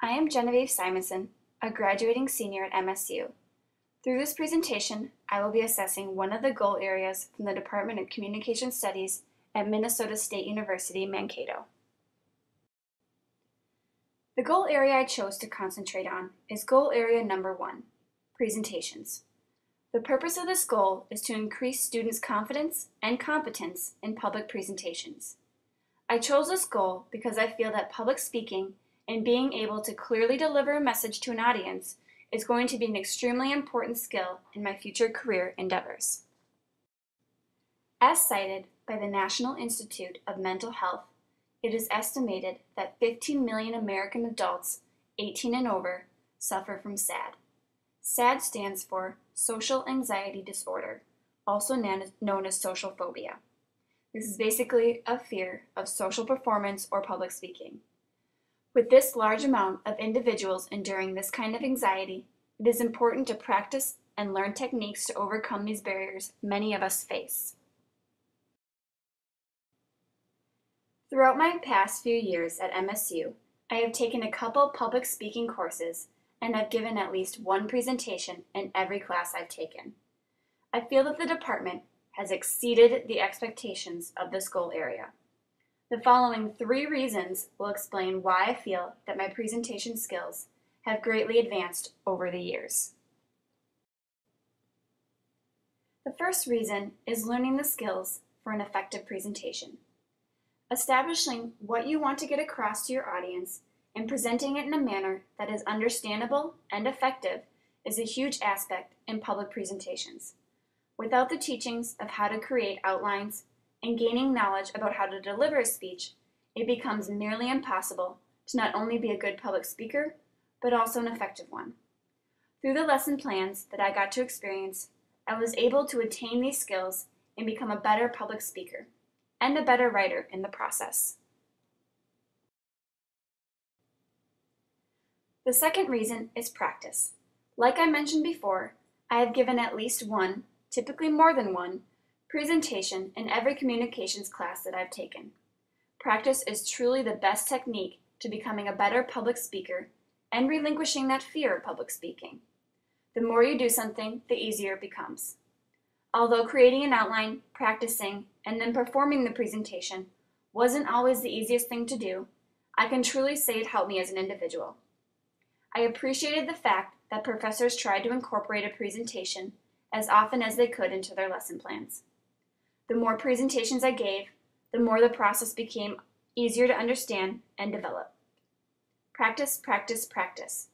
I am Genevieve Simonson, a graduating senior at MSU. Through this presentation, I will be assessing one of the goal areas from the Department of Communication Studies at Minnesota State University, Mankato. The goal area I chose to concentrate on is goal area number 1, presentations. The purpose of this goal is to increase students' confidence and competence in public presentations. I chose this goal because I feel that public speaking and being able to clearly deliver a message to an audience is going to be an extremely important skill in my future career endeavors. As cited by the National Institute of Mental Health, it is estimated that 15 million American adults 18 and over suffer from SAD. SAD stands for Social Anxiety Disorder, also known as social phobia. This is basically a fear of social performance or public speaking. With this large amount of individuals enduring this kind of anxiety, it is important to practice and learn techniques to overcome these barriers many of us face. Throughout my past few years at MSU, I have taken a couple public speaking courses and have given at least one presentation in every class I've taken. I feel that the department has exceeded the expectations of this goal area. The following 3 reasons will explain why I feel that my presentation skills have greatly advanced over the years. The first reason is learning the skills for an effective presentation. Establishing what you want to get across to your audience and presenting it in a manner that is understandable and effective is a huge aspect in public presentations. Without the teachings of how to create outlines and gaining knowledge about how to deliver a speech, it becomes nearly impossible to not only be a good public speaker, but also an effective one. Through the lesson plans that I got to experience, I was able to attain these skills and become a better public speaker and a better writer in the process. The second reason is practice. Like I mentioned before, I have given at least one, typically more than one, presentation in every communications class that I've taken. Practice is truly the best technique to becoming a better public speaker and relinquishing that fear of public speaking. The more you do something, the easier it becomes. Although creating an outline, practicing, and then performing the presentation wasn't always the easiest thing to do, I can truly say it helped me as an individual. I appreciated the fact that professors tried to incorporate a presentation as often as they could into their lesson plans. The more presentations I gave, the more the process became easier to understand and develop. Practice, practice, practice.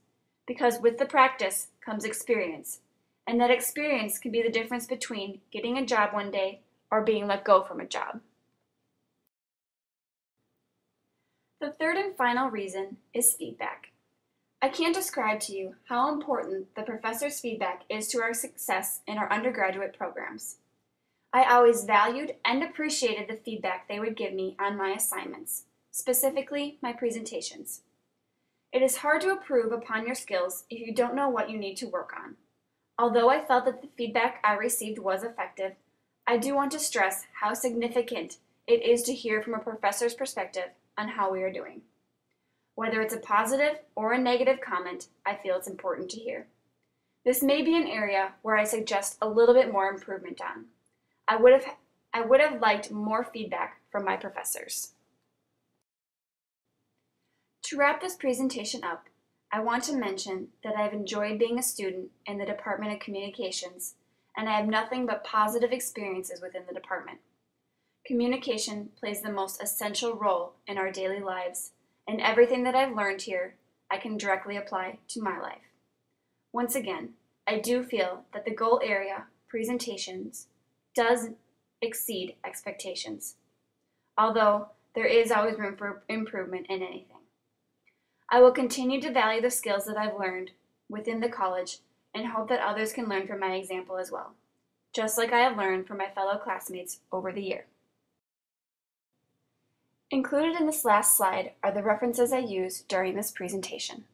Because with the practice comes experience, and that experience can be the difference between getting a job one day or being let go from a job. The third and final reason is feedback. I can't describe to you how important the professor's feedback is to our success in our undergraduate programs. I always valued and appreciated the feedback they would give me on my assignments, specifically my presentations. It is hard to improve upon your skills if you don't know what you need to work on. Although I felt that the feedback I received was effective, I do want to stress how significant it is to hear from a professor's perspective on how we are doing. Whether it's a positive or a negative comment, I feel it's important to hear. This may be an area where I suggest a little bit more improvement on. I would have liked more feedback from my professors. To wrap this presentation up, I want to mention that I've enjoyed being a student in the Department of Communications, and I have nothing but positive experiences within the department. Communication plays the most essential role in our daily lives, and everything that I've learned here, I can directly apply to my life. Once again, I do feel that the goal area, presentations, does exceed expectations, although there is always room for improvement in anything. I will continue to value the skills that I've learned within the college and hope that others can learn from my example as well, just like I have learned from my fellow classmates over the year. Included in this last slide are the references I used during this presentation.